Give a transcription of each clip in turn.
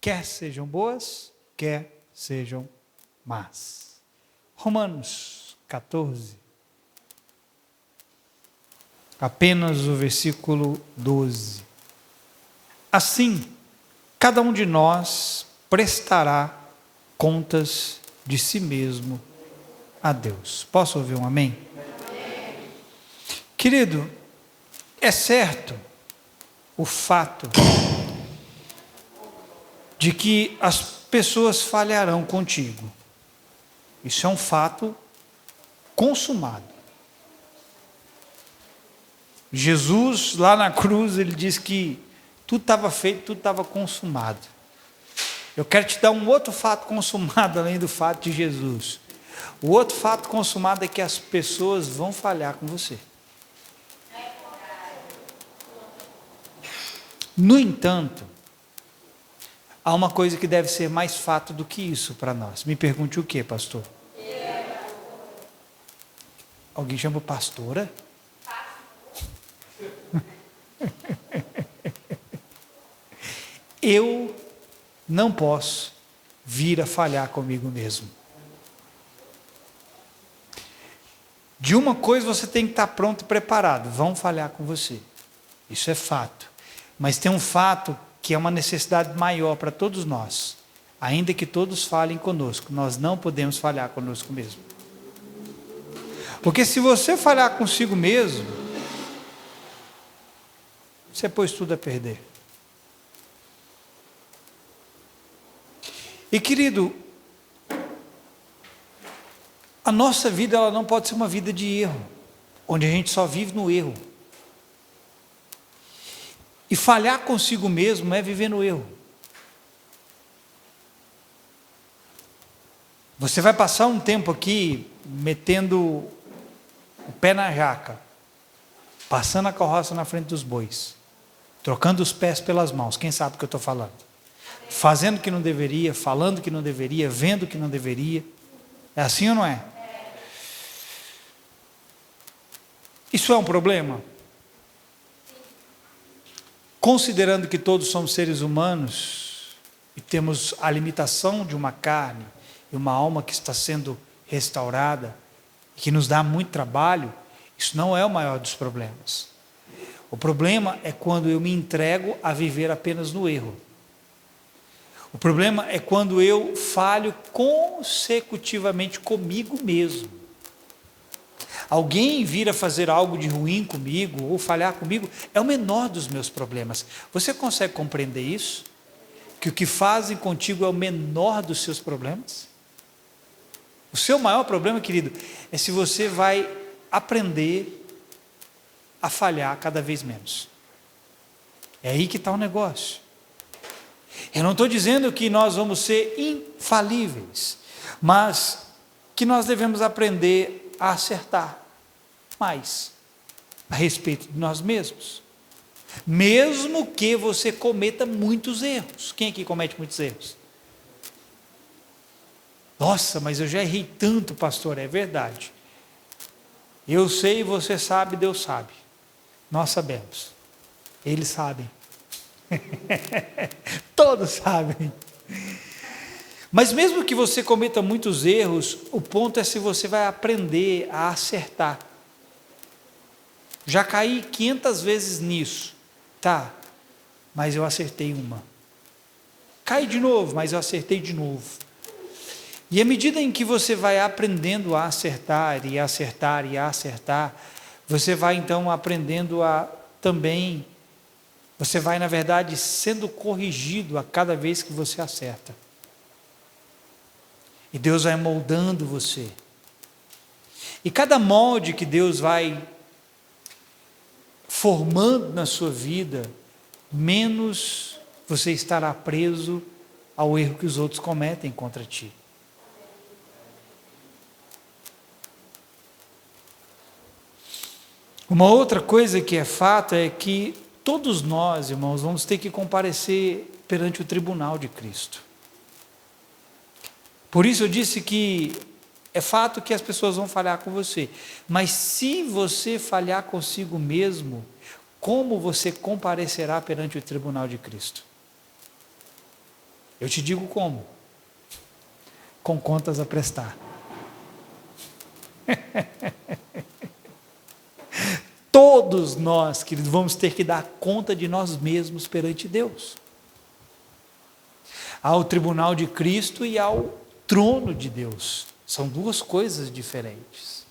quer sejam boas, quer sejam más. Romanos 14, apenas o versículo 12. Assim, cada um de nós prestará contas de si mesmo a Deus. Posso ouvir um amém? Amém. Querido, é certo o fato de que as pessoas falharão contigo. Isso é um fato consumado. Jesus, lá na cruz, ele diz que tudo estava feito, tudo estava consumado. Eu quero te dar um outro fato consumado, além do fato de Jesus. O outro fato consumado é que as pessoas vão falhar com você. No entanto, há uma coisa que deve ser mais fato do que isso para nós. Me pergunte o que, pastor? Alguém chama pastora? Eu não posso vir a falhar comigo mesmo. De uma coisa você tem que estar pronto e preparado. Vão falhar com você. Isso é fato. Mas tem um fato que é uma necessidade maior para todos nós. Ainda que todos falhem conosco, nós não podemos falhar conosco mesmo. Porque se você falhar consigo mesmo, você pôs tudo a perder. E querido, a nossa vida ela não pode ser uma vida de erro, onde a gente só vive no erro. E falhar consigo mesmo é viver no erro. Você vai passar um tempo aqui metendo o pé na jaca, passando a carroça na frente dos bois, trocando os pés pelas mãos, quem sabe o que eu estou falando? Fazendo o que não deveria, falando o que não deveria, vendo o que não deveria. É assim ou não é? Isso é um problema? Considerando que todos somos seres humanos e temos a limitação de uma carne e uma alma que está sendo restaurada, que nos dá muito trabalho, isso não é o maior dos problemas. O problema é quando eu me entrego a viver apenas no erro. O problema é quando eu falho consecutivamente comigo mesmo. Alguém vir a fazer algo de ruim comigo, ou falhar comigo, é o menor dos meus problemas. Você consegue compreender isso? Que o que fazem contigo é o menor dos seus problemas? O seu maior problema, querido, é se você vai aprender a falhar cada vez menos. É aí que está o negócio. Eu não estou dizendo que nós vamos ser infalíveis, mas que nós devemos aprender a acertar mais a respeito de nós mesmos. Mesmo que você cometa muitos erros. Quem aqui comete muitos erros? Nossa, mas eu já errei tanto, pastor. É verdade. Eu sei, você sabe, Deus sabe. Nós sabemos. Eles sabem. Todos sabem. Mas mesmo que você cometa muitos erros, o ponto é se você vai aprender a acertar. Já caí 500 vezes nisso. Tá, mas eu acertei uma. Caí de novo, mas eu acertei de novo. E à medida em que você vai aprendendo a acertar e acertar e acertar, você vai então aprendendo a também, você vai na verdade sendo corrigido a cada vez que você acerta. E Deus vai moldando você. E cada molde que Deus vai formando na sua vida, menos você estará preso ao erro que os outros cometem contra ti. Uma outra coisa que é fato é que todos nós, irmãos, vamos ter que comparecer perante o tribunal de Cristo. Por isso eu disse que é fato que as pessoas vão falhar com você, mas se você falhar consigo mesmo, como você comparecerá perante o tribunal de Cristo? Eu te digo como: com contas a prestar. Todos nós, queridos, vamos ter que dar conta de nós mesmos perante Deus. Ao tribunal de Cristo e ao trono de Deus. São duas coisas diferentes.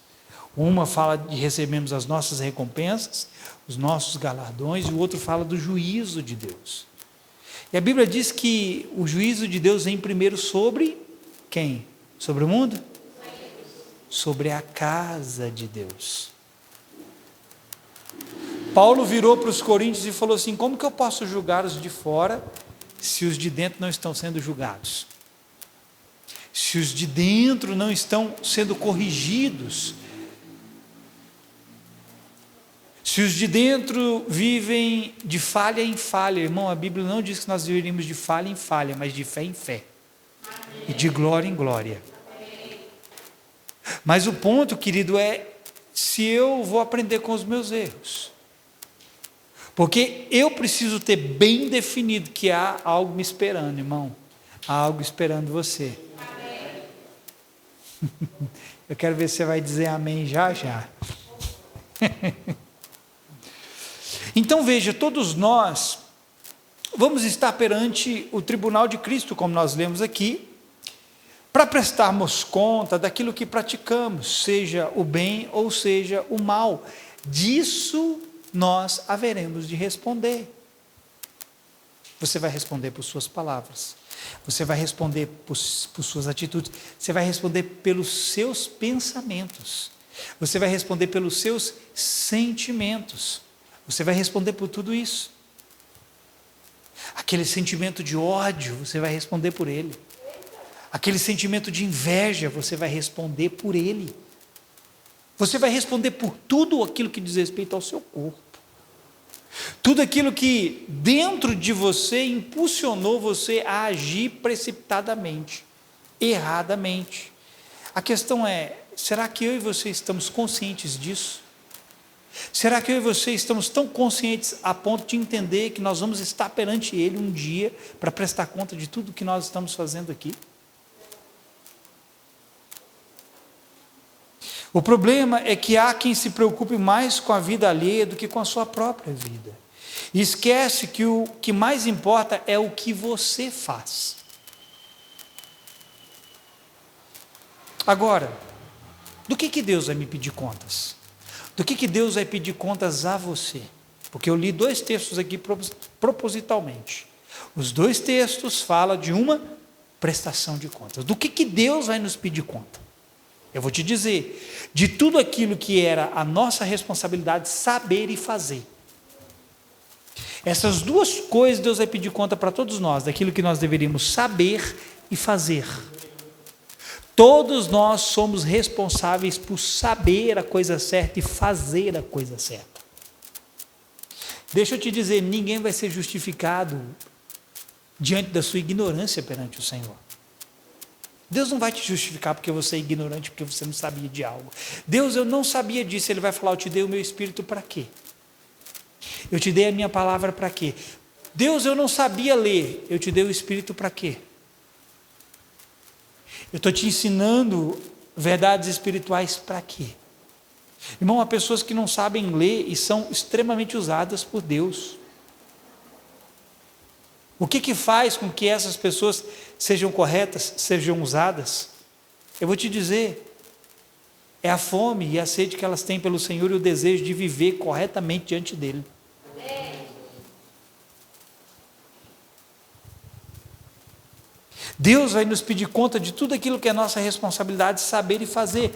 Uma fala de recebermos as nossas recompensas, os nossos galardões, e o outro fala do juízo de Deus. E a Bíblia diz que o juízo de Deus vem primeiro sobre quem? Sobre o mundo? Sobre a casa de Deus. Paulo virou para os coríntios e falou assim: como que eu posso julgar os de fora se os de dentro não estão sendo julgados? Se os de dentro não estão sendo corrigidos? Se os de dentro vivem de falha em falha? Irmão, a Bíblia não diz que nós viveríamos de falha em falha, mas de fé em fé. Amém. E de glória em glória. Amém. Mas o ponto, querido, é se eu vou aprender com os meus erros. Porque eu preciso ter bem definido que há algo me esperando, irmão. Há algo esperando você. Amém. Eu quero ver se você vai dizer amém já já. Então veja, todos nós vamos estar perante o tribunal de Cristo, como nós lemos aqui, para prestarmos conta daquilo que praticamos, seja o bem ou seja o mal. Disso nós haveremos de responder. Você vai responder por suas palavras, você vai responder por suas atitudes, você vai responder pelos seus pensamentos, você vai responder pelos seus sentimentos, você vai responder por tudo isso. Aquele sentimento de ódio, você vai responder por ele. Aquele sentimento de inveja, você vai responder por ele. Você vai responder por tudo aquilo que diz respeito ao seu corpo. Tudo aquilo que dentro de você impulsionou você a agir precipitadamente, erradamente. A questão é, será que eu e você estamos conscientes disso? Será que eu e você estamos tão conscientes a ponto de entender que nós vamos estar perante Ele um dia para prestar conta de tudo que nós estamos fazendo aqui? O problema é que há quem se preocupe mais com a vida alheia do que com a sua própria vida. E esquece que o que mais importa é o que você faz. Agora, do que Deus vai me pedir contas? Do que Deus vai pedir contas a você? Porque eu li 2 textos aqui propositalmente. Os 2 textos falam de uma prestação de contas. Do que Deus vai nos pedir conta? Eu vou te dizer, de tudo aquilo que era a nossa responsabilidade saber e fazer. Essas 2 coisas Deus vai pedir conta para todos nós, daquilo que nós deveríamos saber e fazer. Todos nós somos responsáveis por saber a coisa certa e fazer a coisa certa. Deixa eu te dizer, ninguém vai ser justificado diante da sua ignorância perante o Senhor. Deus não vai te justificar porque você é ignorante, porque você não sabia de algo. Deus, eu não sabia disso, Ele vai falar, eu te dei o meu espírito para quê? Eu te dei a minha palavra para quê? Deus, eu não sabia ler, eu te dei o espírito para quê? Eu estou te ensinando verdades espirituais para quê? Irmão, há pessoas que não sabem ler e são extremamente usadas por Deus. O que faz com que essas pessoas sejam corretas, sejam usadas? Eu vou te dizer, é a fome e a sede que elas têm pelo Senhor e o desejo de viver corretamente diante dEle. Deus vai nos pedir conta de tudo aquilo que é nossa responsabilidade saber e fazer.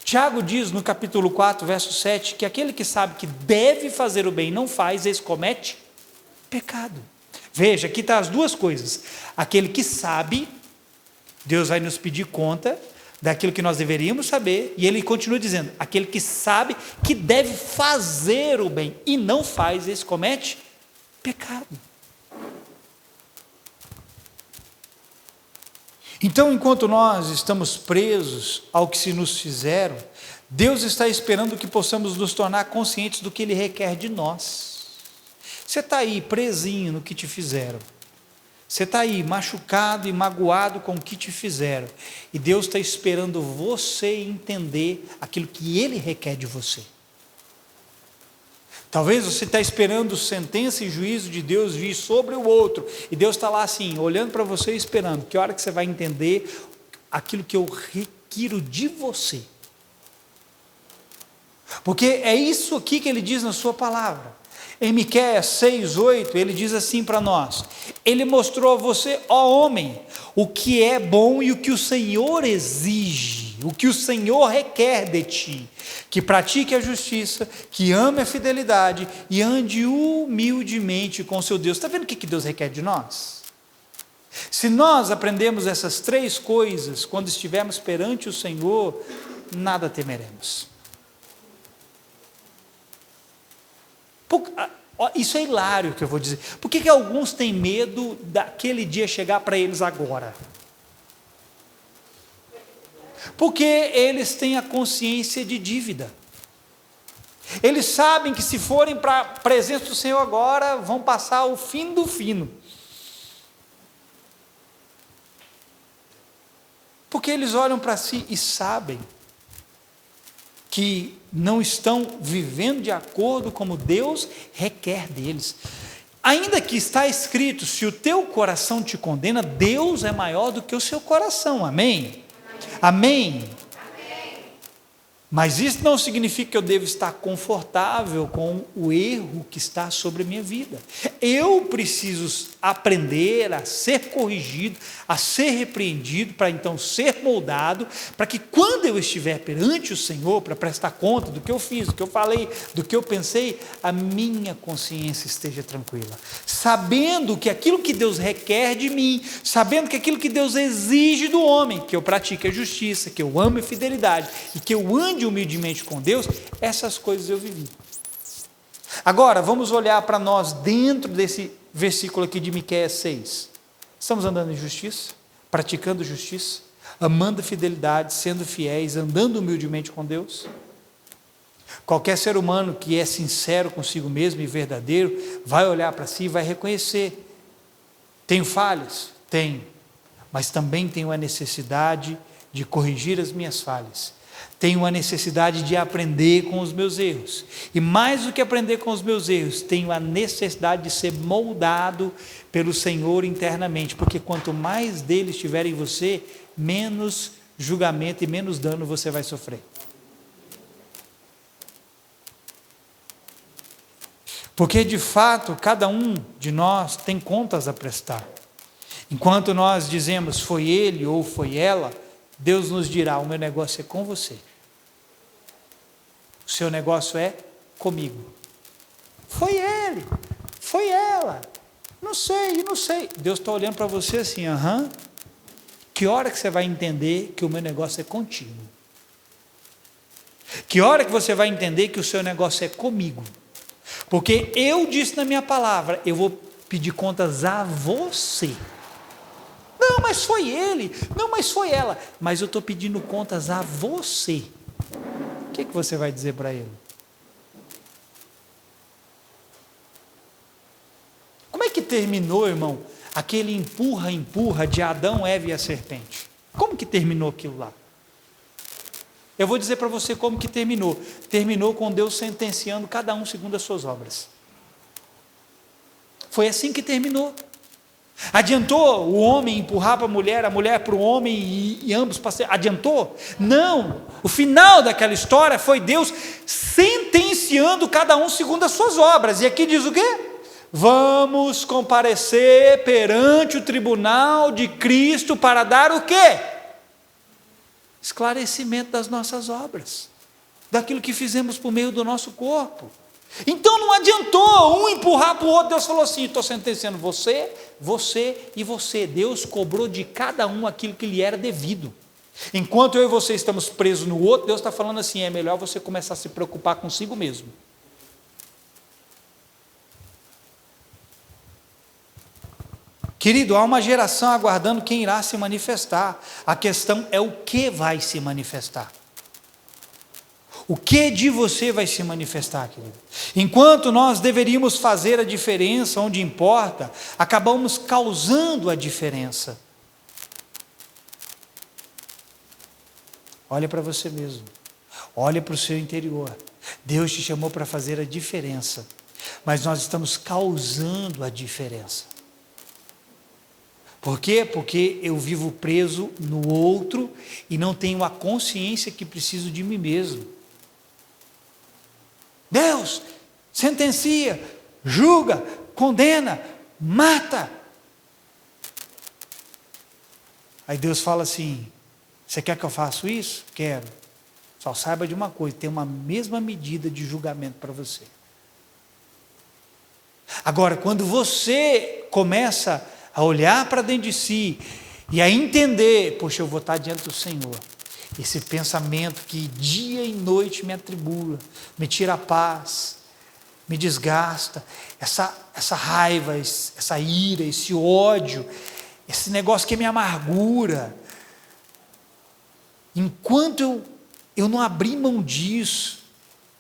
Tiago diz no capítulo 4, verso 7, que aquele que sabe que deve fazer o bem e não faz, esse comete pecado. Veja, aqui estão as 2 coisas. Aquele que sabe, Deus vai nos pedir conta daquilo que nós deveríamos saber, e ele continua dizendo, aquele que sabe que deve fazer o bem e não faz, esse comete pecado. Então, enquanto nós estamos presos ao que se nos fizeram, Deus está esperando que possamos nos tornar conscientes do que Ele requer de nós. Você está aí presinho no que te fizeram. Você está aí machucado e magoado com o que te fizeram, e Deus está esperando você entender aquilo que Ele requer de você. Talvez você está esperando sentença e juízo de Deus vir sobre o outro, e Deus está lá assim, olhando para você e esperando, que hora que você vai entender aquilo que eu requiro de você. Porque é isso aqui que Ele diz na sua palavra. Em Miqueias 6:8, ele diz assim para nós: Ele mostrou a você, ó homem, o que é bom e o que o Senhor exige, o que o Senhor requer de ti, que pratique a justiça, que ame a fidelidade e ande humildemente com seu Deus. Está vendo o que Deus requer de nós? Se nós aprendemos essas três coisas, quando estivermos perante o Senhor, nada temeremos. Isso é hilário que eu vou dizer. Por que alguns têm medo daquele dia chegar para eles agora? Porque eles têm a consciência de dívida. Eles sabem que se forem para a presença do Senhor agora, vão passar o fim do fino. Porque eles olham para si e sabem que não estão vivendo de acordo como Deus requer deles. Ainda que está escrito, se o teu coração te condena, Deus é maior do que o seu coração, amém? Amém? Mas isso não significa que eu devo estar confortável com o erro que está sobre a minha vida. Eu preciso aprender a ser corrigido, a ser repreendido, para então ser moldado, para que quando eu estiver perante o Senhor, para prestar conta do que eu fiz, do que eu falei, do que eu pensei, a minha consciência esteja tranquila, sabendo que aquilo que Deus requer de mim, sabendo que aquilo que Deus exige do homem, que eu pratique a justiça, que eu ame a fidelidade e que eu ande humildemente com Deus, essas coisas eu vivi. Agora, vamos olhar para nós dentro desse versículo aqui de Miqueias 6. Estamos andando em justiça, praticando justiça, amando a fidelidade, sendo fiéis, andando humildemente com Deus? Qualquer ser humano que é sincero consigo mesmo e verdadeiro, vai olhar para si e vai reconhecer. Tenho falhas? Tenho, mas também tenho a necessidade de corrigir as minhas falhas. Tenho a necessidade de aprender com os meus erros. E mais do que aprender com os meus erros, tenho a necessidade de ser moldado pelo Senhor internamente. Porque quanto mais dele estiver em você, menos julgamento e menos dano você vai sofrer. Porque de fato, cada um de nós tem contas a prestar. Enquanto nós dizemos foi ele ou foi ela, Deus nos dirá, o meu negócio é com você. O seu negócio é comigo. Foi ele, foi ela, não sei. Deus está olhando para você assim, que hora que você vai entender que o meu negócio é contigo? Que hora que você vai entender que o seu negócio é comigo? Porque eu disse na minha palavra, eu vou pedir contas a você. Não, mas foi ele, não, mas foi ela, mas eu estou pedindo contas a você. O que você vai dizer para ele? Como é que terminou, irmão, aquele empurra de Adão, Eva e a serpente? Como que terminou aquilo lá? Eu vou dizer para você como que terminou. Terminou com Deus sentenciando cada um segundo as suas obras. Foi assim que terminou. Adiantou o homem empurrar para a mulher para o homem e ambos passaram? Adiantou? Não. O final daquela história foi Deus sentenciando cada um segundo as suas obras. E aqui diz o quê? Vamos comparecer perante o tribunal de Cristo para dar o quê? Esclarecimento das nossas obras, daquilo que fizemos por meio do nosso corpo. Então não adiantou um empurrar para o outro. Deus falou assim, estou sentenciando você, você e você. Deus cobrou de cada um aquilo que lhe era devido. Enquanto eu e você estamos presos no outro, Deus está falando assim, é melhor você começar a se preocupar consigo mesmo. Querido, há uma geração aguardando quem irá se manifestar. A questão é o que vai se manifestar. O que de você vai se manifestar, querido? Enquanto nós deveríamos fazer a diferença onde importa, acabamos causando a diferença. Olha para você mesmo, olha para o seu interior. Deus te chamou para fazer a diferença, mas nós estamos causando a diferença. Por quê? Porque eu vivo preso no outro e não tenho a consciência que preciso de mim mesmo. Deus sentencia, julga, condena, mata. Aí Deus fala assim: você quer que eu faça isso? Quero. Só saiba de uma coisa, tem uma mesma medida de julgamento para você. Agora, quando você começa a olhar para dentro de si e a entender, poxa, eu vou estar diante do Senhor, esse pensamento que dia e noite me atribula, me tira a paz, me desgasta, essa raiva, essa ira, esse ódio, esse negócio que me amargura, enquanto eu não abrir mão disso,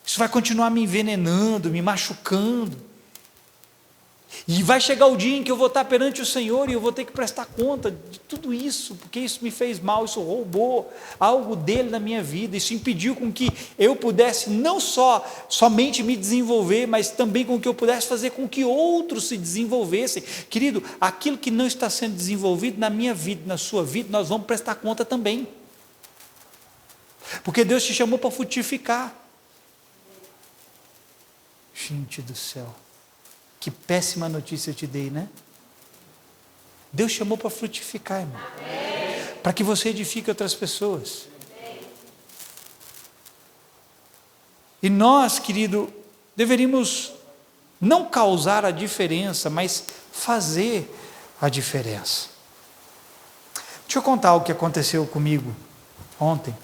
isso vai continuar me envenenando, me machucando. E vai chegar o dia em que eu vou estar perante o Senhor e eu vou ter que prestar conta de tudo isso, porque isso me fez mal, isso roubou algo dele na minha vida, isso impediu com que eu pudesse não somente me desenvolver, mas também com que eu pudesse fazer com que outros se desenvolvessem. Querido, aquilo que não está sendo desenvolvido na minha vida, na sua vida, nós vamos prestar conta também. Porque Deus te chamou para frutificar. Gente do céu, que péssima notícia eu te dei, né? Deus chamou para frutificar, irmão. Para que você edifique outras pessoas. E nós, querido, deveríamos não causar a diferença, mas fazer a diferença. Deixa eu contar o que aconteceu comigo ontem.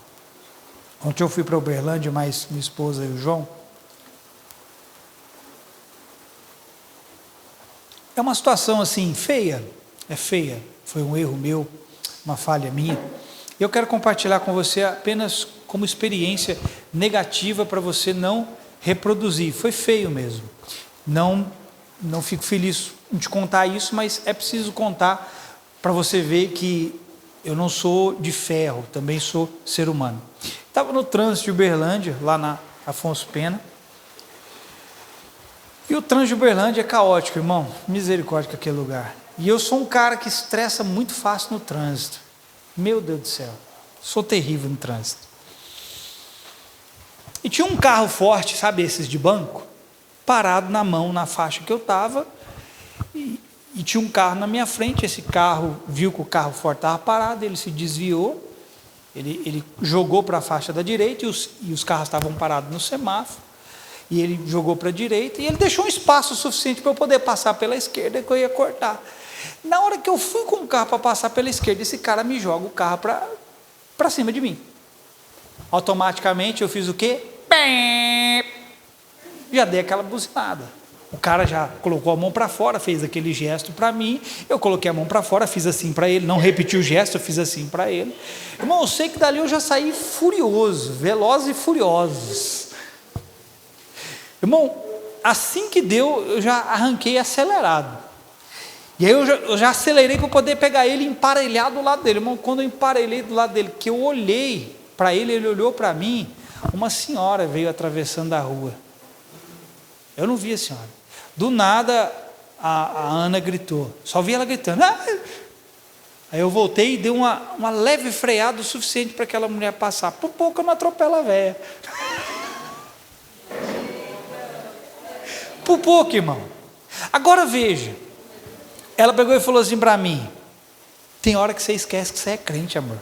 Ontem eu fui para Uberlândia, mais minha esposa e o João. É uma situação assim, feia, é feia, foi um erro meu, uma falha minha. Eu quero compartilhar com você apenas como experiência negativa para você não reproduzir. Foi feio mesmo. Não fico feliz de contar isso, mas é preciso contar para você ver que eu não sou de ferro, também sou ser humano. Estava no trânsito de Uberlândia, lá na Afonso Pena. E o trânsito de Uberlândia é caótico, irmão. Misericórdia com aquele lugar. E eu sou um cara que estressa muito fácil no trânsito. Meu Deus do céu. Sou terrível no trânsito. E tinha um carro forte, sabe esses de banco? Parado na mão, na faixa que eu estava. E tinha um carro na minha frente. Esse carro viu que o carro forte estava parado. Ele se desviou. Ele jogou para a faixa da direita e os carros estavam parados no semáforo. E ele jogou para a direita e ele deixou um espaço suficiente para eu poder passar pela esquerda, que eu ia cortar. Na hora que eu fui com o carro para passar pela esquerda, esse cara me joga o carro para cima de mim. Automaticamente eu fiz o quê? Já dei aquela buzinada. O cara já colocou a mão para fora, fez aquele gesto para mim, eu coloquei a mão para fora, fiz assim para ele, não repeti o gesto, eu fiz assim para ele. Irmão, eu sei que dali eu já saí furioso, velozes e furiosos. Irmão, assim que deu, eu já arranquei acelerado. E aí eu já acelerei para poder pegar ele e emparelhar do lado dele. Irmão, quando eu emparelhei do lado dele, que eu olhei para ele, ele olhou para mim, uma senhora veio atravessando a rua. Eu não vi a senhora. Do nada, a Ana gritou. Só vi ela gritando. Ah! Aí eu voltei e dei uma leve freada o suficiente para aquela mulher passar. Por pouco eu não atropelo a véia. Por pouco, irmão. Agora veja. Ela pegou e falou assim para mim: tem hora que você esquece que você é crente, amor.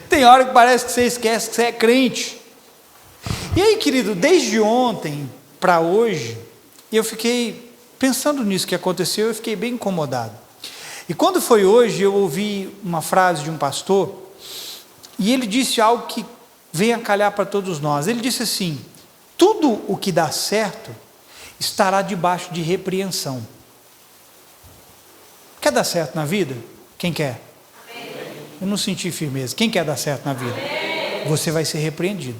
Tem hora que parece que você esquece que você é crente. E aí, querido, desde ontem para hoje, eu fiquei pensando nisso que aconteceu, eu fiquei bem incomodado. E quando foi hoje, eu ouvi uma frase de um pastor, e ele disse algo que veio a calhar para todos nós. Ele disse assim: tudo o que dá certo estará debaixo de repreensão. Quer dar certo na vida? Quem quer? Eu não senti firmeza. Quem quer dar certo na vida? Você vai ser repreendido.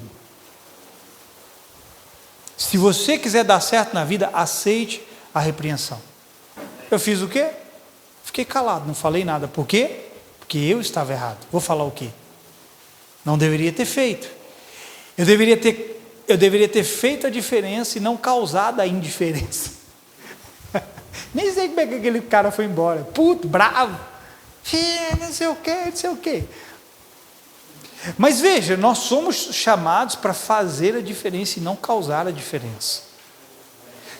Se você quiser dar certo na vida, aceite a repreensão. Eu fiz o quê? Fiquei calado, não falei nada. Por quê? Porque eu estava errado. Vou falar o quê? Não deveria ter feito. Eu deveria ter feito a diferença e não causado a indiferença. Nem sei como é que aquele cara foi embora. Puto, bravo. Não sei o quê, não sei o quê. Mas veja, nós somos chamados para fazer a diferença e não causar a diferença.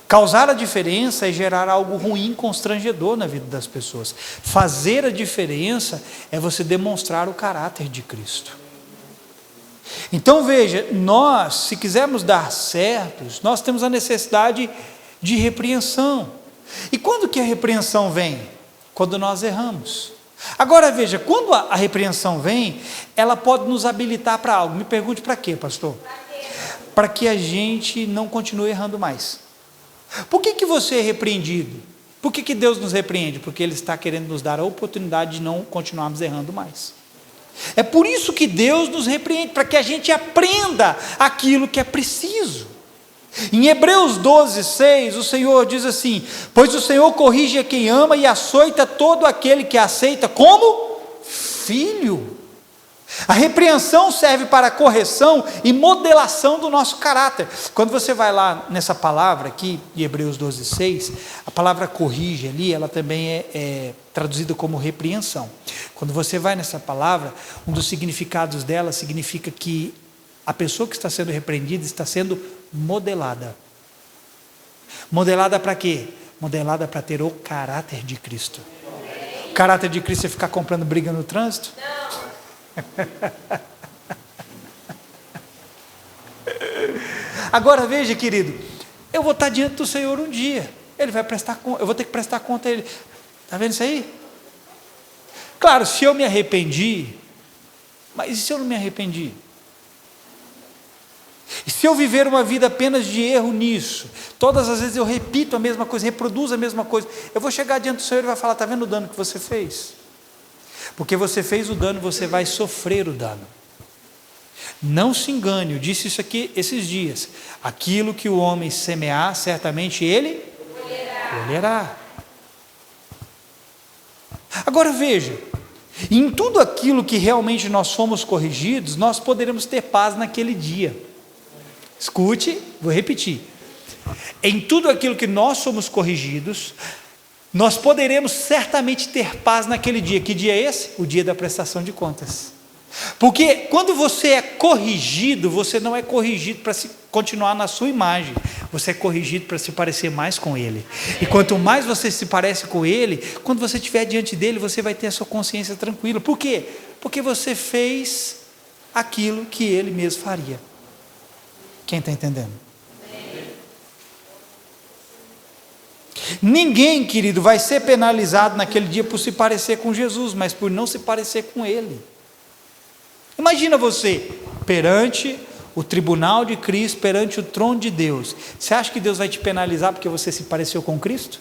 Causar a diferença é gerar algo ruim, constrangedor na vida das pessoas. Fazer a diferença é você demonstrar o caráter de Cristo. Então veja, nós, se quisermos dar certos, nós temos a necessidade de repreensão. E quando que a repreensão vem? Quando nós erramos. Agora veja, quando a repreensão vem, ela pode nos habilitar para algo. Me pergunte para quê, pastor? Para que a gente não continue errando mais. Por que você é repreendido? Por que Deus nos repreende? Porque Ele está querendo nos dar a oportunidade de não continuarmos errando mais. É por isso que Deus nos repreende, para que a gente aprenda aquilo que é preciso. Em Hebreus 12:6, o Senhor diz assim: pois o Senhor corrige a quem ama e açoita todo aquele que aceita como filho. A repreensão serve para a correção e modelação do nosso caráter. Quando você vai lá nessa palavra aqui, de Hebreus 12:6, a palavra corrige ali, ela também é traduzida como repreensão. Quando você vai nessa palavra, um dos significados dela significa que a pessoa que está sendo repreendida está sendo modelada. Modelada para quê? Modelada para ter o caráter de Cristo. O caráter de Cristo é ficar comprando briga no trânsito? Não. Agora veja, querido, eu vou estar diante do Senhor um dia. Ele vai prestar conta, eu vou ter que prestar conta a Ele. Está vendo isso aí? Claro, se eu me arrependi, mas e se eu não me arrependi? E se eu viver uma vida apenas de erro nisso, todas as vezes eu repito a mesma coisa, reproduzo a mesma coisa, eu vou chegar diante do Senhor e vai falar: está vendo o dano que você fez? Porque você fez o dano, você vai sofrer o dano. Não se engane, eu disse isso aqui esses dias: aquilo que o homem semear, certamente ele colherá. Agora veja, em tudo aquilo que realmente nós fomos corrigidos, nós poderemos ter paz naquele dia. Escute, vou repetir: em tudo aquilo que nós somos corrigidos, nós poderemos certamente ter paz naquele dia. Que dia é esse? O dia da prestação de contas. Porque quando você é corrigido, você não é corrigido para se continuar na sua imagem, você é corrigido para se parecer mais com Ele. E quanto mais você se parece com Ele, quando você estiver diante dEle, você vai ter a sua consciência tranquila. Por quê? Porque você fez aquilo que Ele mesmo faria. Quem está entendendo? Ninguém, querido, vai ser penalizado naquele dia por se parecer com Jesus, mas por não se parecer com Ele. Imagina você perante o tribunal de Cristo, perante o trono de Deus. Você acha que Deus vai te penalizar porque você se pareceu com Cristo?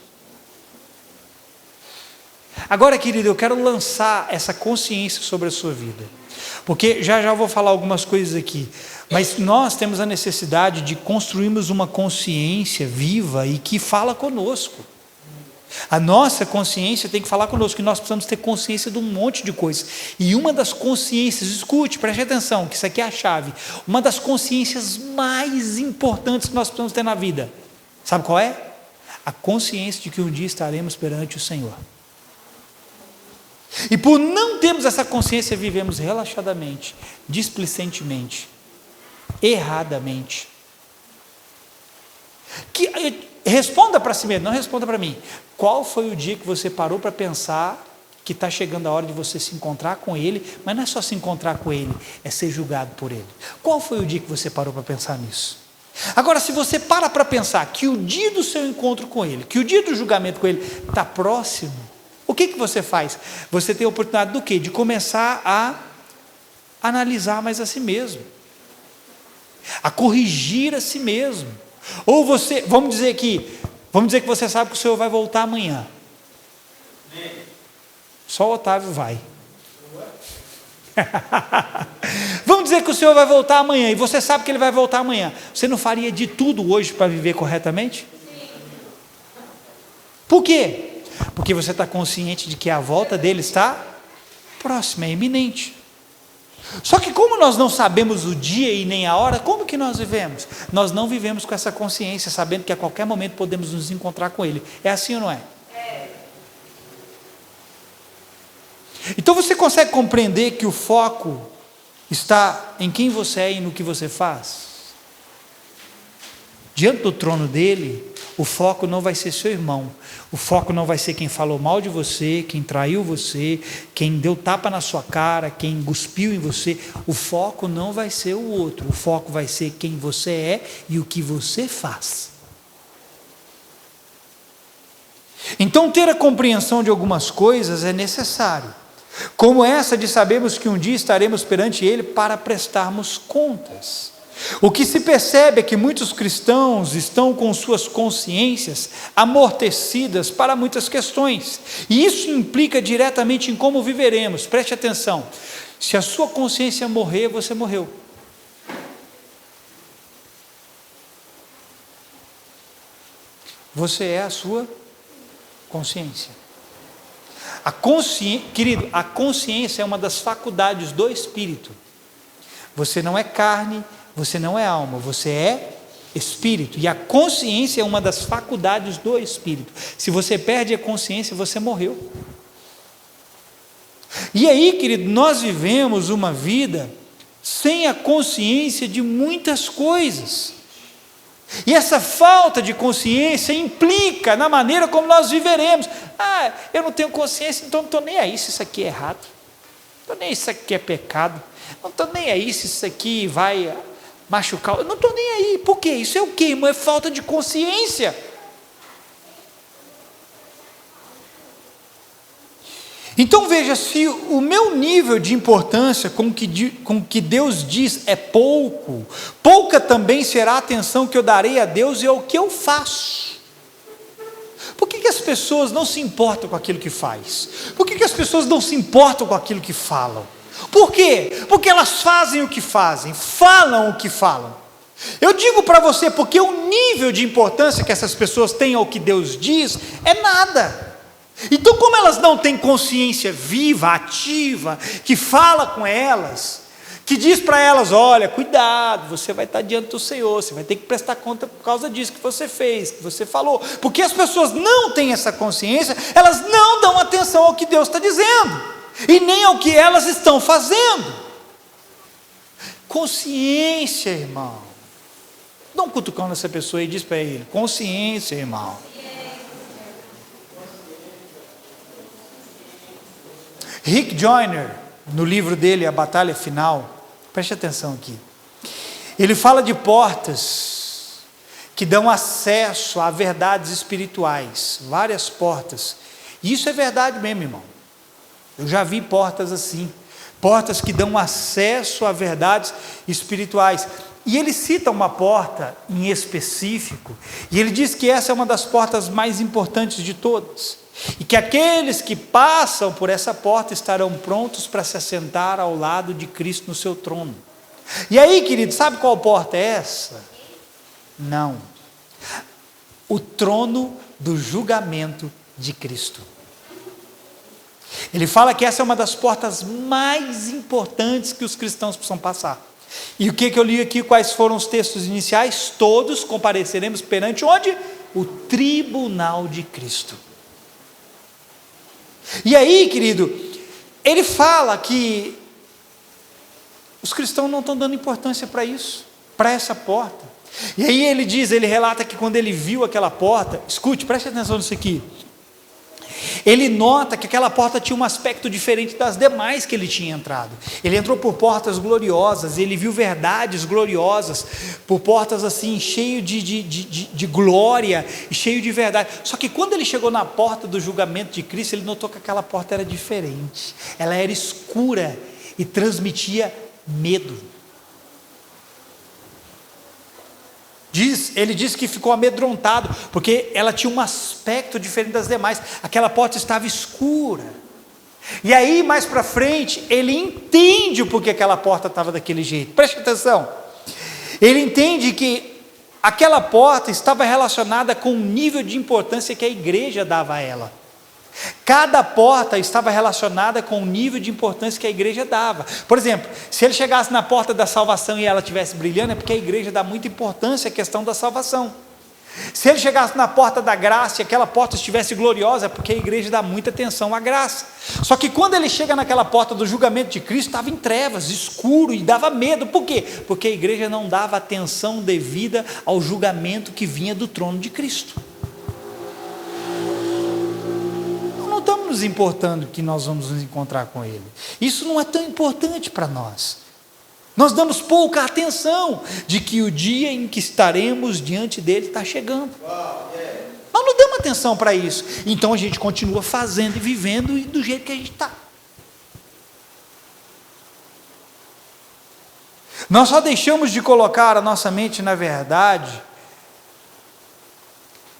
Agora, querido, eu quero lançar essa consciência sobre a sua vida, porque já vou falar algumas coisas aqui, mas nós temos a necessidade de construirmos uma consciência viva e que fala conosco. A nossa consciência tem que falar conosco, que nós precisamos ter consciência de um monte de coisas. E uma das consciências, escute, preste atenção, que isso aqui é a chave. Uma das consciências mais importantes que nós precisamos ter na vida, sabe qual é? A consciência de que um dia estaremos perante o Senhor. E por não termos essa consciência, vivemos relaxadamente, displicentemente, erradamente. Responda para si mesmo, não responda para mim. Qual foi o dia que você parou para pensar que está chegando a hora de você se encontrar com Ele, mas não é só se encontrar com Ele, é ser julgado por Ele? Qual foi o dia que você parou para pensar nisso? Agora, se você para pensar que o dia do seu encontro com Ele, que o dia do julgamento com Ele está próximo, o que você faz? Você tem a oportunidade do quê? De começar a analisar mais a si mesmo, a corrigir a si mesmo. Ou você, vamos dizer que você sabe que o Senhor vai voltar amanhã. Só o Otávio vai. Vamos dizer que o Senhor vai voltar amanhã, e você sabe que Ele vai voltar amanhã. Você não faria de tudo hoje para viver corretamente? Por quê? Porque você está consciente de que a volta dele está próxima, é iminente. Só que como nós não sabemos o dia e nem a hora, como que nós vivemos? Nós não vivemos com essa consciência, sabendo que a qualquer momento podemos nos encontrar com Ele. É assim ou não é? Então você consegue compreender que o foco está em quem você é e no que você faz? Diante do trono dele, o foco não vai ser seu irmão, o foco não vai ser quem falou mal de você, quem traiu você, quem deu tapa na sua cara, quem cuspiu em você. O foco não vai ser o outro, o foco vai ser quem você é e o que você faz. Então ter a compreensão de algumas coisas é necessário, como essa de sabermos que um dia estaremos perante Ele para prestarmos contas. O que se percebe é que muitos cristãos estão com suas consciências amortecidas para muitas questões, e isso implica diretamente em como viveremos. Preste atenção, se a sua consciência morrer, você morreu. Você é a sua consciência. Querido, a consciência é uma das faculdades do Espírito. Você não é carne, você não é alma, você é Espírito, e a consciência é uma das faculdades do Espírito. Se você perde a consciência, você morreu. E aí, querido, nós vivemos uma vida sem a consciência de muitas coisas, e essa falta de consciência implica na maneira como nós viveremos. Eu não tenho consciência, então não estou nem aí se isso aqui é errado, não estou nem aí se isso aqui é pecado, não estou nem aí se isso aqui vai machucar, eu não estou nem aí. Por quê? Isso é o quê, irmão? É falta de consciência. Então veja, se o meu nível de importância com o que Deus diz é pouca também será a atenção que eu darei a Deus e ao que eu faço. Por que as pessoas não se importam com aquilo que faz? Por que as pessoas não se importam com aquilo que falam? Por quê? Porque elas fazem o que fazem, falam o que falam. Eu digo para você, porque o nível de importância que essas pessoas têm ao que Deus diz é nada. Então, como elas não têm consciência viva, ativa, que fala com elas, que diz para elas: olha, cuidado, você vai estar diante do Senhor, você vai ter que prestar conta por causa disso que você fez, que você falou. Porque as pessoas não têm essa consciência, elas não dão atenção ao que Deus está dizendo, e nem ao que elas estão fazendo. Consciência, irmão. Dá um cutucão nessa pessoa e diz para ele: consciência, irmão. Rick Joyner, no livro dele, A Batalha Final, preste atenção aqui, ele fala de portas que dão acesso a verdades espirituais, várias portas, e isso é verdade mesmo, irmão. Eu já vi portas assim, portas que dão acesso a verdades espirituais, e ele cita uma porta em específico, e ele diz que essa é uma das portas mais importantes de todas, e que aqueles que passam por essa porta estarão prontos para se assentar ao lado de Cristo no seu trono. E aí, querido, sabe qual porta é essa? Não. O trono do julgamento de Cristo. Ele fala que essa é uma das portas mais importantes que os cristãos precisam passar. E o que eu li aqui, quais foram os textos iniciais? Todos compareceremos perante onde? O tribunal de Cristo. E aí, querido, ele fala que os cristãos não estão dando importância para isso, para essa porta. E aí ele relata que quando ele viu aquela porta, escute, preste atenção nisso aqui, ele nota que aquela porta tinha um aspecto diferente das demais que ele tinha entrado. Ele entrou por portas gloriosas, ele viu verdades gloriosas, por portas assim, cheio de glória, e cheio de verdade. Só que quando ele chegou na porta do julgamento de Cristo, ele notou que aquela porta era diferente, ela era escura e transmitia medo. Ele diz que ficou amedrontado, porque ela tinha um aspecto diferente das demais, aquela porta estava escura, E aí, mais para frente, ele entende o porquê aquela porta estava daquele jeito. Preste atenção. Ele entende que aquela porta estava relacionada com o nível de importância que a igreja dava a ela. Cada porta estava relacionada com o nível de importância que a igreja dava. Por exemplo, se ele chegasse na porta da salvação e ela estivesse brilhando, é porque a igreja dá muita importância à questão da salvação. Se ele chegasse na porta da graça e aquela porta estivesse gloriosa, é porque a igreja dá muita atenção à graça. Só que quando ele chega naquela porta do julgamento de Cristo, estava em trevas, escuro, e dava medo. Por quê? Porque a igreja não dava atenção devida ao julgamento que vinha do trono de Cristo. Não estamos nos importando que nós vamos nos encontrar com Ele. Isso não é tão importante para nós. Nós damos pouca atenção de que o dia em que estaremos diante dele está chegando. Nós não damos atenção para isso. Então a gente continua fazendo e vivendo do jeito que a gente está. Nós só deixamos de colocar a nossa mente na verdade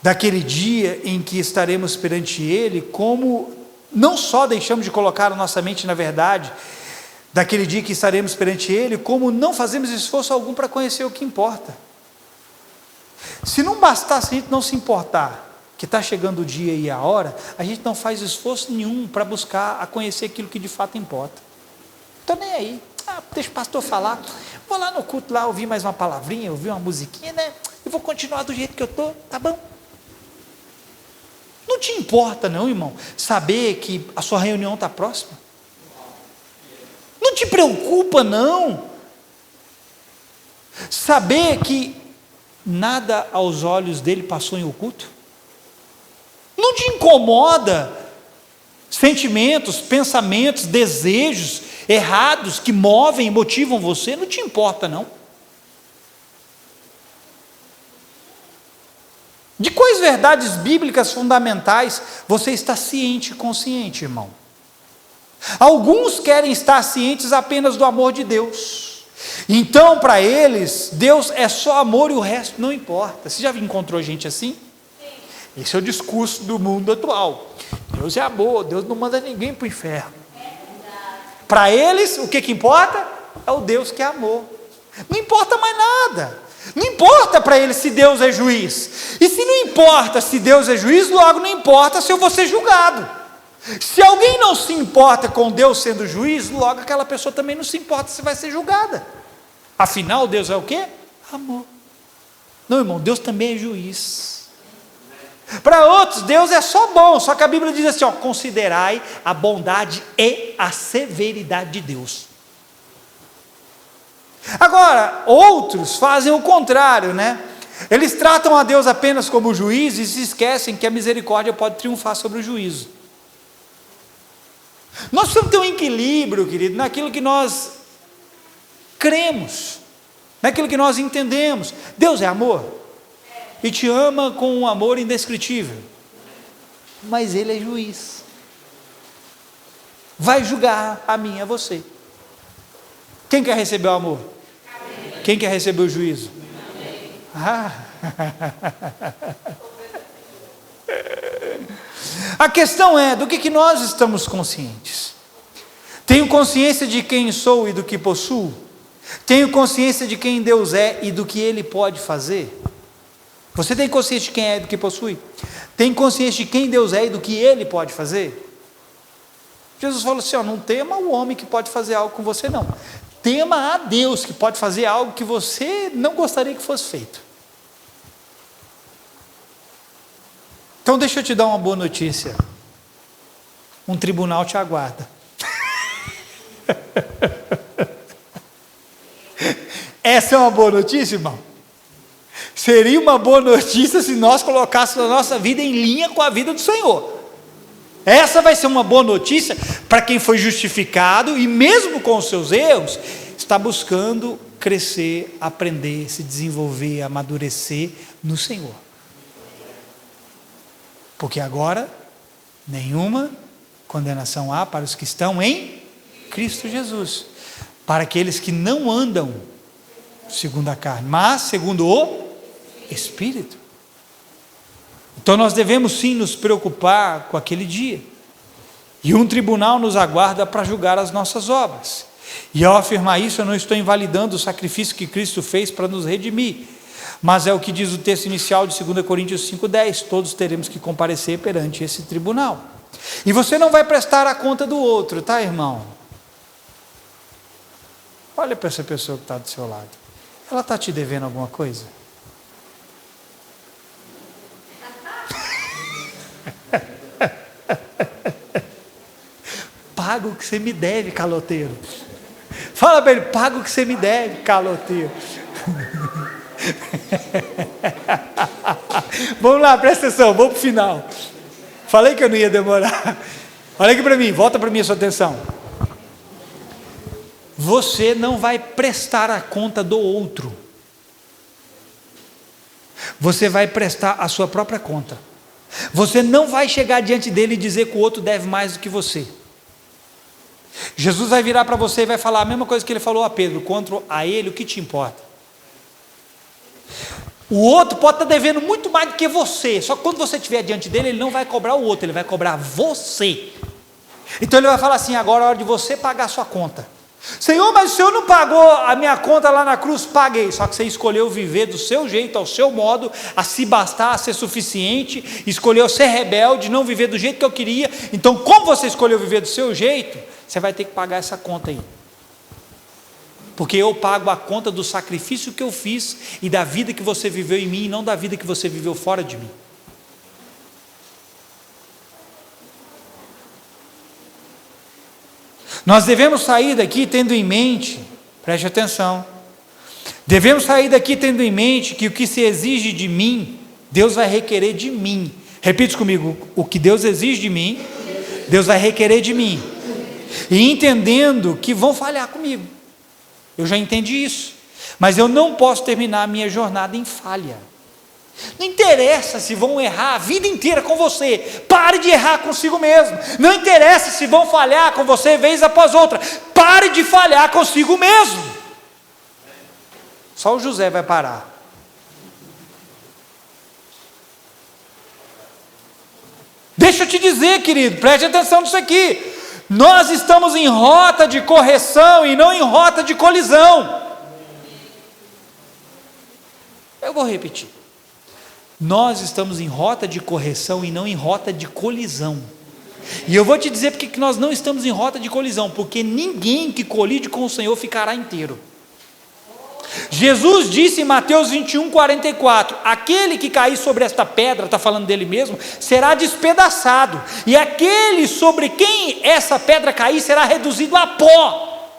daquele dia em que estaremos perante ele, como não só deixamos de colocar a nossa mente na verdade daquele dia que estaremos perante ele, como não fazemos esforço algum para conhecer o que importa. Se não bastasse a gente não se importar que está chegando o dia e a hora, a gente não faz esforço nenhum para buscar a conhecer aquilo que de fato importa. Estou nem aí, deixa o pastor falar, vou lá no culto lá ouvir mais uma palavrinha, ouvir uma musiquinha, né? Eu vou continuar do jeito que eu estou, tá bom? Não te importa não, irmão, saber que a sua reunião está próxima? Não te preocupa não, saber que nada aos olhos dele passou em oculto? Não te incomoda sentimentos, pensamentos, desejos errados que movem e motivam você? Não te importa não? De quais verdades bíblicas fundamentais você está ciente e consciente, irmão? Alguns querem estar cientes apenas do amor de Deus. Então, para eles, Deus é só amor e o resto não importa. Você já encontrou gente assim? Esse é o discurso do mundo atual. Deus é amor, Deus não manda ninguém para o inferno. Para eles, o que importa? É o Deus que é amor. Não importa mais nada. Não importa para eles se Deus é juiz. E se não importa se Deus é juiz, logo não importa se eu vou ser julgado. Se alguém não se importa com Deus sendo juiz, logo aquela pessoa também não se importa se vai ser julgada. Afinal, Deus é o quê? Amor. Não, irmão, Deus também é juiz. Para outros, Deus é só bom, só que a Bíblia diz assim, considerai a bondade e a severidade de Deus. Agora, outros fazem o contrário, né? Eles tratam a Deus apenas como juiz e se esquecem que a misericórdia pode triunfar sobre o juízo. Nós precisamos ter um equilíbrio, querido, naquilo que nós cremos, naquilo que nós entendemos. Deus é amor e te ama com um amor indescritível, mas Ele é juiz, vai julgar a mim e a você. Quem quer receber o amor? Amém. Quem quer receber o juízo? A questão é, do que nós estamos conscientes? Tenho consciência de quem sou e do que possuo? Tenho consciência de quem Deus é e do que Ele pode fazer? Você tem consciência de quem é e do que possui? Tem consciência de quem Deus é e do que Ele pode fazer? Jesus falou assim, não tema o homem que pode fazer algo com você não. Tema a Deus que pode fazer algo que você não gostaria que fosse feito. Então deixa eu te dar uma boa notícia. Um tribunal te aguarda. Essa é uma boa notícia, irmão? Seria uma boa notícia se nós colocássemos a nossa vida em linha com a vida do Senhor. Essa vai ser uma boa notícia para quem foi justificado e mesmo com os seus erros, está buscando crescer, aprender, se desenvolver, amadurecer no Senhor. Porque agora, nenhuma condenação há para os que estão em Cristo Jesus. Para aqueles que não andam segundo a carne, mas segundo o Espírito. Então nós devemos sim nos preocupar com aquele dia. E um tribunal nos aguarda para julgar as nossas obras. E ao afirmar isso, eu não estou invalidando o sacrifício que Cristo fez para nos redimir. Mas é o que diz o texto inicial de 2 Coríntios 5,10. Todos teremos que comparecer perante esse tribunal. E você não vai prestar a conta do outro, tá, irmão? Olha para essa pessoa que está do seu lado. Ela está te devendo alguma coisa? Paga o que você me deve, caloteiro. Fala para ele, paga o que você me deve, caloteiro. Vamos lá, presta atenção, vamos para o final. Falei que eu não ia demorar. Olha aqui para mim, volta para mim a sua atenção. Você não vai prestar a conta do outro. Você vai prestar a sua própria conta. Você não vai chegar diante dele e dizer que o outro deve mais do que você. Jesus vai virar para você e vai falar a mesma coisa que ele falou a Pedro: quanto a ele, o que te importa? O outro pode estar devendo muito mais do que você, só que quando você estiver diante dele, ele não vai cobrar o outro, ele vai cobrar você. Então ele vai falar assim: agora é hora de você pagar a sua conta. Senhor, mas o Senhor não pagou a minha conta lá na cruz? Paguei, só que você escolheu viver do seu jeito, ao seu modo, a se bastar, a ser suficiente, escolheu ser rebelde, não viver do jeito que eu queria. Então, como você escolheu viver do seu jeito, você vai ter que pagar essa conta aí. Porque eu pago a conta do sacrifício que eu fiz e da vida que você viveu em mim, e não da vida que você viveu fora de mim. Nós devemos sair daqui tendo em mente, preste atenção, devemos sair daqui tendo em mente que o que se exige de mim, Deus vai requerer de mim. Repita comigo: o que Deus exige de mim, Deus vai requerer de mim. E entendendo que vão falhar comigo. Eu já entendi isso, mas eu não posso terminar a minha jornada em falha. Não interessa se vão errar a vida inteira com você, pare de errar consigo mesmo. Não interessa se vão falhar com você vez após outra, pare de falhar consigo mesmo. Só o José vai parar. Deixa eu te dizer, querido, preste atenção nisso aqui. Nós estamos em rota de correção e não em rota de colisão. Eu vou repetir. Nós estamos em rota de correção e não em rota de colisão. E eu vou te dizer porque que nós não estamos em rota de colisão. Porque ninguém que colide com o Senhor ficará inteiro. Jesus disse em Mateus 21:44, aquele que cair sobre esta pedra, está falando dele mesmo, será despedaçado, e aquele sobre quem essa pedra cair será reduzido a pó.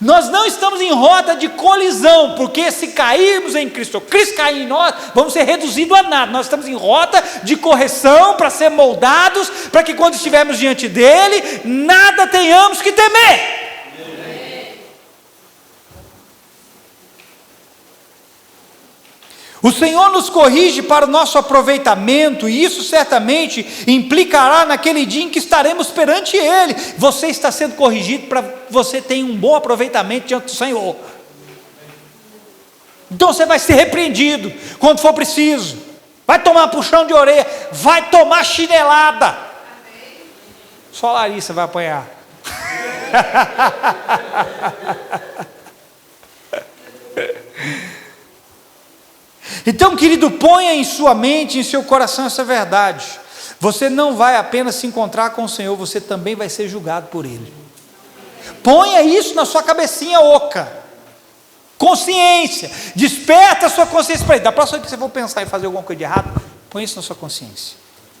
Nós não estamos em rota de colisão, porque se cairmos em Cristo, Cristo cair em nós, vamos ser reduzidos a nada. Nós estamos em rota de correção, para ser moldados, para que quando estivermos diante dele, nada tenhamos que temer. O Senhor nos corrige para o nosso aproveitamento, e isso certamente implicará naquele dia em que estaremos perante Ele. Você está sendo corrigido para você ter um bom aproveitamento diante do Senhor. Então você vai ser repreendido quando for preciso, vai tomar puxão de orelha, vai tomar chinelada. Só a Larissa vai apanhar. Então, querido, ponha em sua mente, em seu coração essa verdade. Você não vai apenas se encontrar com o Senhor, você também vai ser julgado por Ele. Ponha isso na sua cabecinha oca. Consciência. Desperta a sua consciência para isso. Da próxima vez que você for pensar em fazer alguma coisa de errado, põe isso na sua consciência.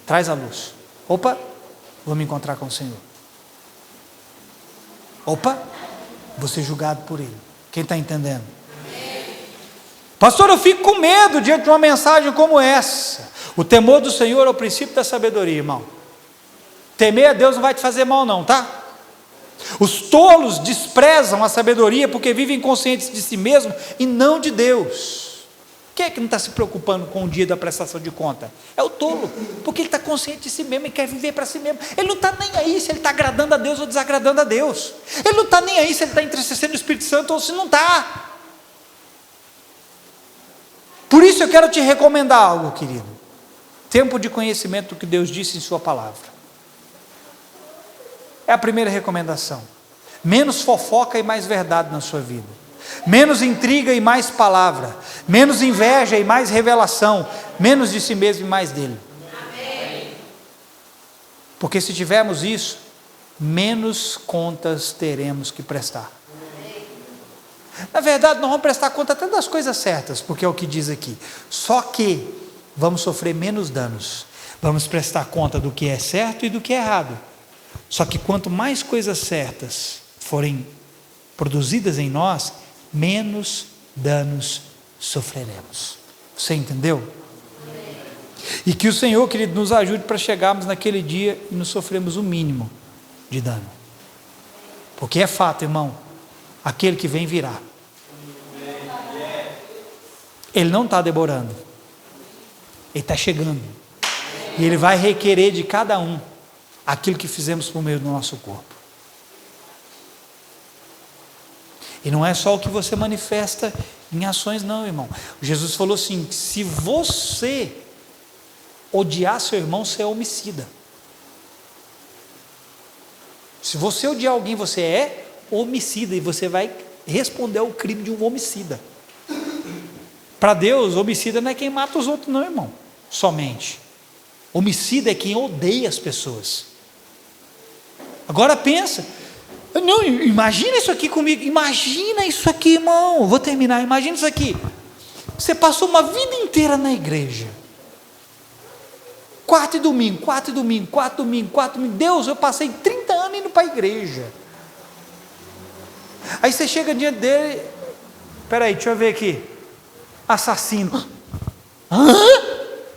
Traz a luz. Opa, vou me encontrar com o Senhor. Opa, vou ser julgado por Ele. Quem está entendendo? Pastor, eu fico com medo diante de uma mensagem como essa. O temor do Senhor é o princípio da sabedoria, irmão. Temer a Deus não vai te fazer mal não, tá? Os tolos desprezam a sabedoria porque vivem conscientes de si mesmos e não de Deus. Quem é que não está se preocupando com o dia da prestação de conta? É o tolo, porque ele está consciente de si mesmo e quer viver para si mesmo. Ele não está nem aí se ele está agradando a Deus ou desagradando a Deus. Ele não está nem aí se ele está entristecendo o Espírito Santo ou se não está. Por isso eu quero te recomendar algo, querido. Tempo de conhecimento do que Deus disse em sua palavra. É a primeira recomendação. Menos fofoca e mais verdade na sua vida. Menos intriga e mais palavra. Menos inveja e mais revelação. Menos de si mesmo e mais dele. Porque se tivermos isso, menos contas teremos que prestar. Na verdade, nós vamos prestar conta até das coisas certas, porque é o que diz aqui. Só que vamos sofrer menos danos. Vamos prestar conta do que é certo e do que é errado. Só que quanto mais coisas certas forem produzidas em nós, menos danos sofreremos. Você entendeu? E que o Senhor, querido, nos ajude para chegarmos naquele dia e não sofremos o mínimo de dano. Porque é fato, irmão, aquele que vem virá. Ele não está demorando. Ele está chegando. E ele vai requerer de cada um aquilo que fizemos por meio do nosso corpo. E não é só o que você manifesta em ações, não, irmão. Jesus falou assim: se você odiar seu irmão, você é homicida. Se você odiar alguém, você é homicida, e você vai responder ao crime de um homicida. Para Deus, homicida não é quem mata os outros, não, irmão. Somente. Homicida é quem odeia as pessoas. Agora pensa. Não, imagina isso aqui comigo. Imagina isso aqui, irmão. Vou terminar. Imagina isso aqui. Você passou uma vida inteira na igreja. Quarta e domingo. Deus, eu passei 30 anos indo para a igreja. Aí você chega diante dele. Peraí, deixa eu ver aqui. Assassino. Hã?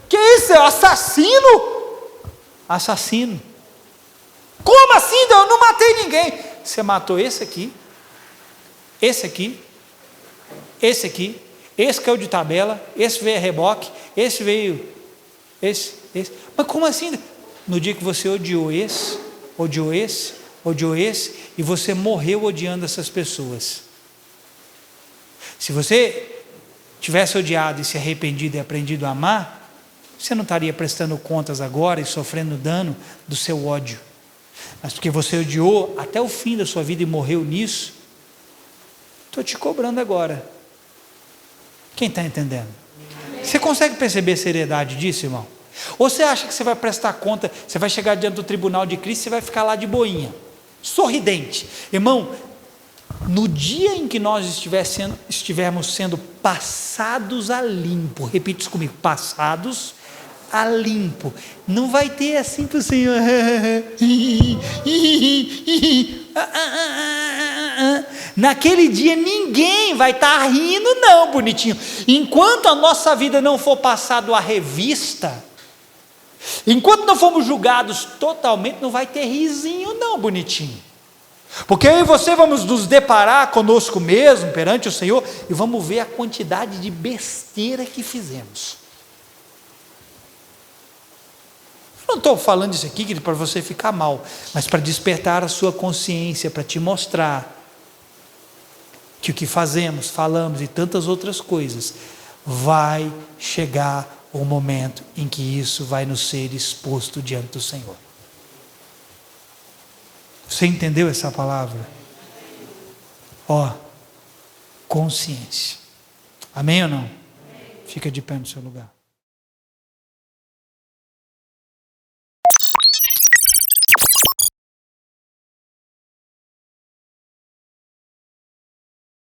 Que isso? É assassino? Assassino. Como assim? Eu não matei ninguém. Você matou esse aqui, esse aqui, esse aqui, esse caiu de tabela, esse veio a reboque, esse veio, esse. Mas como assim? No dia que você odiou esse, e você morreu odiando essas pessoas. Se você tivesse odiado e se arrependido e aprendido a amar, você não estaria prestando contas agora e sofrendo dano do seu ódio. Mas porque você odiou até o fim da sua vida e morreu nisso, estou te cobrando agora. Quem está entendendo? Você consegue perceber a seriedade disso, irmão? Ou você acha que você vai prestar conta, você vai chegar diante do tribunal de Cristo e você vai ficar lá de boinha, sorridente? Irmão, no dia em que nós estivermos sendo passados a limpo, repite isso comigo, passados a limpo, não vai ter assim para o Senhor, naquele dia ninguém vai estar rindo não, bonitinho, enquanto a nossa vida não for passado à revista, enquanto não formos julgados totalmente, não vai ter risinho não, bonitinho, porque eu e você vamos nos deparar conosco mesmo, perante o Senhor, e vamos ver a quantidade de besteira que fizemos. Eu não estou falando isso aqui para você ficar mal, mas para despertar a sua consciência, para te mostrar que o que fazemos, falamos e tantas outras coisas, vai chegar o momento em que isso vai nos ser exposto diante do Senhor. Você entendeu essa palavra? Consciência. Amém ou não? Fica de pé no seu lugar.